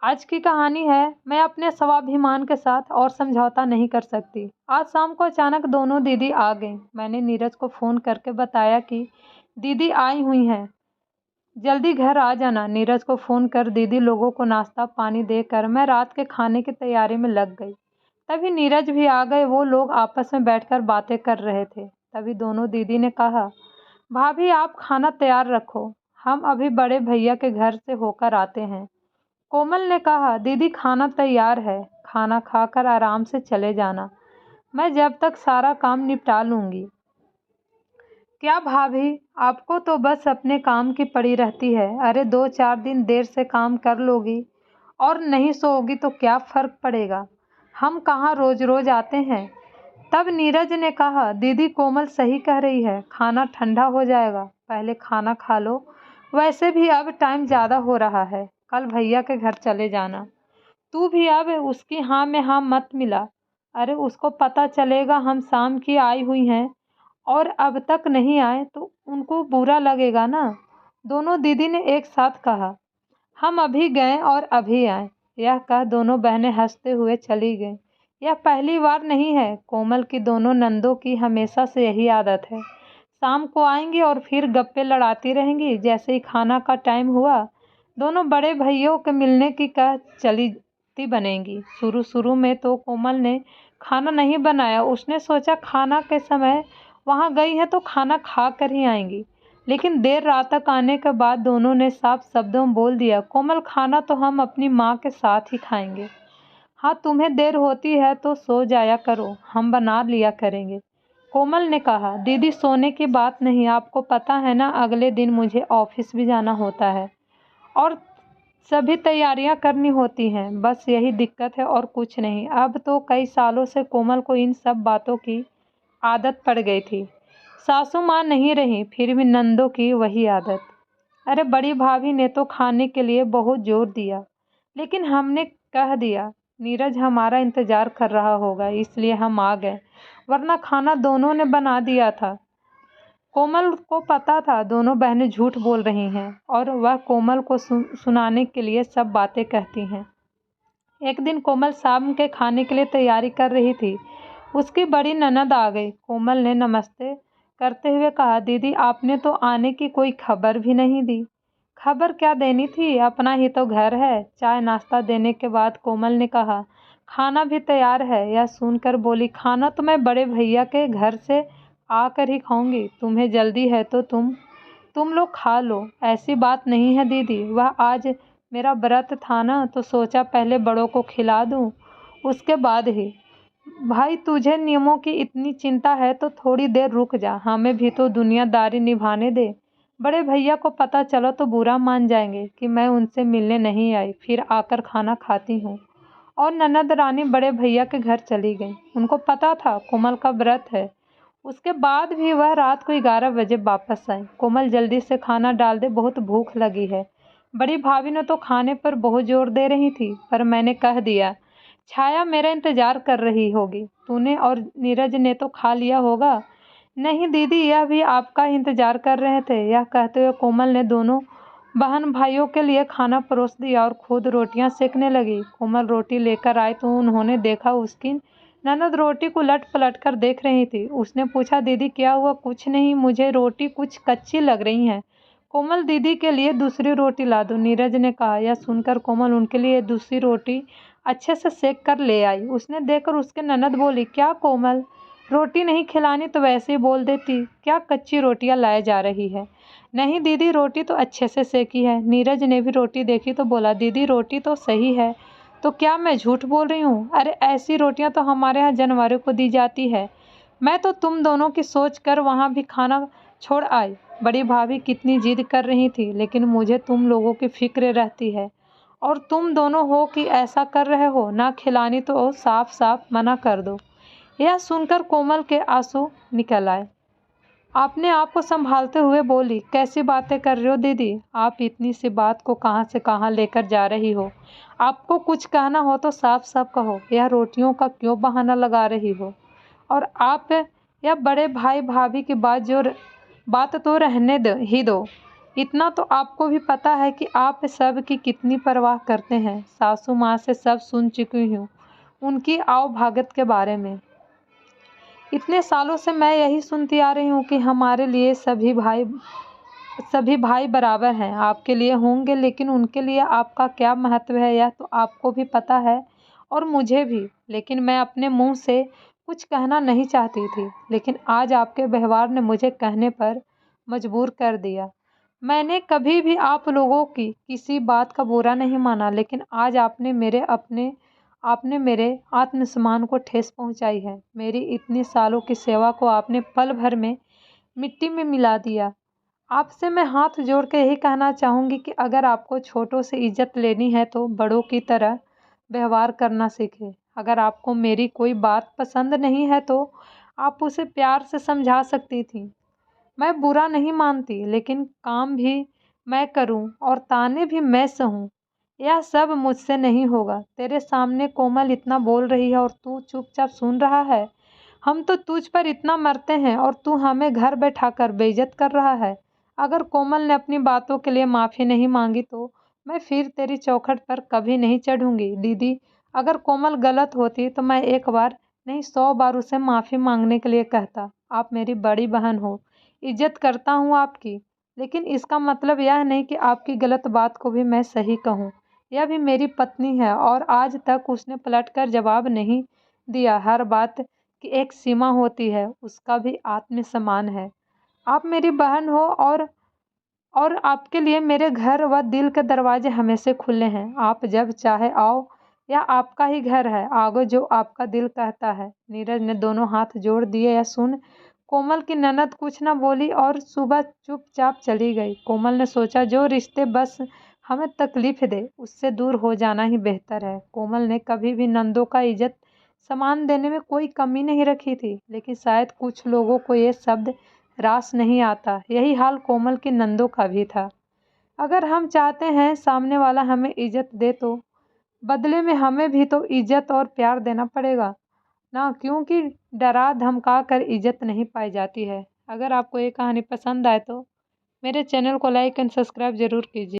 आज की कहानी है, मैं अपने स्वाभिमान के साथ और समझौता नहीं कर सकती। आज शाम को अचानक दोनों दीदी आ गईं। मैंने नीरज को फ़ोन करके बताया कि दीदी आई हुई हैं, जल्दी घर आ जाना। नीरज को फ़ोन कर दीदी लोगों को नाश्ता पानी देकर मैं रात के खाने की तैयारी में लग गई। तभी नीरज भी आ गए। वो लोग आपस में बैठकर बातें कर रहे थे। तभी दोनों दीदी ने कहा, भाभी आप खाना तैयार रखो, हम अभी बड़े भैया के घर से होकर आते हैं। कोमल ने कहा, दीदी खाना तैयार है, खाना खाकर आराम से चले जाना, मैं जब तक सारा काम निपटा लूँगी। क्या भाभी, आपको तो बस अपने काम की पड़ी रहती है। अरे 2-4 दिन देर से काम कर लोगी और नहीं सोओगी तो क्या फ़र्क पड़ेगा, हम कहाँ रोज़ रोज़ आते हैं। तब नीरज ने कहा, दीदी कोमल सही कह रही है, खाना ठंडा हो जाएगा, पहले खाना खा लो। वैसे भी अब टाइम ज़्यादा हो रहा है, कल भैया के घर चले जाना। तू भी अब उसकी हाँ में हाँ मत मिला। अरे उसको पता चलेगा हम शाम की आई हुई हैं और अब तक नहीं आए तो उनको बुरा लगेगा ना। दोनों दीदी ने एक साथ कहा, हम अभी गए और अभी आए। यह कह दोनों बहनें हंसते हुए चली गईं। यह पहली बार नहीं है, कोमल की दोनों नंदों की हमेशा से यही आदत है। शाम को आएंगी और फिर गप्पे लड़ाती रहेंगी। जैसे ही खाना का टाइम हुआ, दोनों बड़े भैयों के मिलने की कह चली ती बनेंगी। शुरू शुरू में तो कोमल ने खाना नहीं बनाया। उसने सोचा खाना के समय वहाँ गई है तो खाना खा कर ही आएंगी। लेकिन देर रात तक आने के बाद दोनों ने साफ शब्दों में बोल दिया, कोमल खाना तो हम अपनी माँ के साथ ही खाएंगे। हाँ तुम्हें देर होती है तो सो जाया करो, हम बना लिया करेंगे। कोमल ने कहा, दीदी सोने की बात नहीं, आपको पता है ना अगले दिन मुझे ऑफिस भी जाना होता है और सभी तैयारियां करनी होती हैं। बस यही दिक्कत है और कुछ नहीं। अब तो कई सालों से कोमल को इन सब बातों की आदत पड़ गई थी। सासू माँ नहीं रही, फिर भी नंदों की वही आदत। अरे बड़ी भाभी ने तो खाने के लिए बहुत जोर दिया, लेकिन हमने कह दिया नीरज हमारा इंतज़ार कर रहा होगा इसलिए हम आ गए, वरना खाना दोनों ने बना दिया था। कोमल को पता था दोनों बहनें झूठ बोल रही हैं और वह कोमल को सुनाने के लिए सब बातें कहती हैं। एक दिन कोमल शाम के खाने के लिए तैयारी कर रही थी। उसकी बड़ी ननद आ गई। कोमल ने नमस्ते करते हुए कहा, दीदी आपने तो आने की कोई खबर भी नहीं दी। खबर क्या देनी थी, अपना ही तो घर है। चाय नाश्ता देने के बाद कोमल ने कहा, खाना भी तैयार है। यह सुनकर बोली, खाना तो मैं बड़े भैया के घर से आकर ही खाऊंगी, तुम्हें जल्दी है तो तुम लोग खा लो। ऐसी बात नहीं है दीदी, वह आज मेरा व्रत था ना तो सोचा पहले बड़ों को खिला दूं, उसके बाद ही। भाई तुझे नियमों की इतनी चिंता है तो थोड़ी देर रुक जा, हमें भी तो दुनियादारी निभाने दे। बड़े भैया को पता चला तो बुरा मान जाएंगे कि मैं उनसे मिलने नहीं आई, फिर आकर खाना खाती हूँ। और ननद रानी बड़े भैया के घर चली गई। उनको पता था कोमल का व्रत है। उसके बाद भी वह रात को 11 बजे वापस आई। कोमल जल्दी से खाना डाल दे, बहुत भूख लगी है। बड़ी भाभी ने तो खाने पर बहुत जोर दे रही थी, पर मैंने कह दिया, छाया मेरा इंतजार कर रही होगी, तूने और नीरज ने तो खा लिया होगा। नहीं दीदी, यह भी आपका इंतजार कर रहे थे। यह कहते हुए कोमल ने दोनों बहन भाइयों के लिए खाना परोस दिया और खुद रोटियां सेकने लगी। कोमल रोटी लेकर आई तो उन्होंने देखा उसकी ननद रोटी को लट पलट कर देख रही थी। उसने पूछा, दीदी क्या हुआ। कुछ नहीं, मुझे रोटी कुछ कच्ची लग रही है। कोमल दीदी के लिए दूसरी रोटी ला दो, नीरज ने कहा। यह सुनकर कोमल उनके लिए दूसरी रोटी अच्छे से सेक कर ले आई। उसने देखकर उसके ननद बोली, क्या कोमल, रोटी नहीं खिलानी तो वैसे ही बोल देती, क्या कच्ची रोटियां लाए जा रही है। नहीं दीदी, रोटी तो अच्छे से सेकी है। नीरज ने भी रोटी देखी तो बोला, दीदी रोटी तो सही है, तो क्या मैं झूठ बोल रही हूँ। अरे ऐसी रोटियां तो हमारे यहाँ जानवरों को दी जाती है। मैं तो तुम दोनों की सोच कर वहाँ भी खाना छोड़ आई। बड़ी भाभी कितनी जिद कर रही थी, लेकिन मुझे तुम लोगों की फिक्र रहती है और तुम दोनों हो कि ऐसा कर रहे हो, ना खिलानी तो साफ साफ मना कर दो। यह सुनकर कोमल के आंसू निकल आए। अपने आप को संभालते हुए बोली, कैसी बातें कर रहे हो दीदी, आप इतनी सी बात को कहाँ से कहाँ लेकर जा रही हो। आपको कुछ कहना हो तो साफ साफ कहो, यह रोटियों का क्यों बहाना लगा रही हो। और आप यह बड़े भाई भाभी की बात तो रहने ही दो। इतना तो आपको भी पता है कि आप सब की कितनी परवाह करते हैं। सासू माँ से सब सुन चुकी हूँ उनकी आओ भागत के बारे में। इतने सालों से मैं यही सुनती आ रही हूँ कि हमारे लिए सभी भाई बराबर हैं। आपके लिए होंगे, लेकिन उनके लिए आपका क्या महत्व है यह तो आपको भी पता है और मुझे भी। लेकिन मैं अपने मुंह से कुछ कहना नहीं चाहती थी, लेकिन आज आपके व्यवहार ने मुझे कहने पर मजबूर कर दिया। मैंने कभी भी आप लोगों की किसी बात का बुरा नहीं माना, लेकिन आज आपने मेरे आत्मसम्मान को ठेस पहुंचाई है। मेरी इतनी सालों की सेवा को आपने पल भर में मिट्टी में मिला दिया। आपसे मैं हाथ जोड़ के यही कहना चाहूँगी कि अगर आपको छोटों से इज्जत लेनी है तो बड़ों की तरह व्यवहार करना सीखें। अगर आपको मेरी कोई बात पसंद नहीं है तो आप उसे प्यार से समझा सकती थी। मैं बुरा नहीं मानती, लेकिन काम भी मैं करूं और ताने भी मैं सहूं, यह सब मुझसे नहीं होगा। तेरे सामने कोमल इतना बोल रही है और तू चुपचाप सुन रहा है। हम तो तुझ पर इतना मरते हैं और तू हमें घर बैठाकर बेइज्जत कर रहा है। अगर कोमल ने अपनी बातों के लिए माफ़ी नहीं मांगी तो मैं फिर तेरी चौखट पर कभी नहीं चढ़ूंगी। दीदी, अगर कोमल गलत होती तो मैं एक बार नहीं 100 बार उसे माफ़ी मांगने के लिए कहता। आप मेरी बड़ी बहन हो, इज्जत करता हूँ आपकी, लेकिन इसका मतलब यह नहीं कि आपकी गलत बात को भी मैं सही कहूँ। यह भी मेरी पत्नी है और आज तक उसने पलटकर जवाब नहीं दिया। हर बात की एक सीमा होती है, उसका भी आत्मसम्मान है। आप मेरी बहन हो और आपके लिए मेरे घर व दिल के दरवाजे हमेशा खुले हैं। आप जब चाहे आओ, यह आपका ही घर है। आगो जो आपका दिल कहता है। नीरज ने दोनों हाथ जोड़ दिए। यह सुन कोमल की ननद कुछ न बोली और सुबह चुपचाप चली गई। कोमल ने सोचा जो रिश्ते बस हमें तकलीफ दे उससे दूर हो जाना ही बेहतर है। कोमल ने कभी भी नंदों का इज्जत सामान देने में कोई कमी नहीं रखी थी, लेकिन शायद कुछ लोगों को ये शब्द रास नहीं आता। यही हाल कोमल की नंदों का भी था। अगर हम चाहते हैं सामने वाला हमें इज्जत दे तो बदले में हमें भी तो इज्जत और प्यार देना पड़ेगा ना, क्योंकि डरा धमका कर इज्जत नहीं पाई जाती है। अगर आपको ये कहानी पसंद आए तो मेरे चैनल को लाइक एंड सब्सक्राइब ज़रूर कीजिए।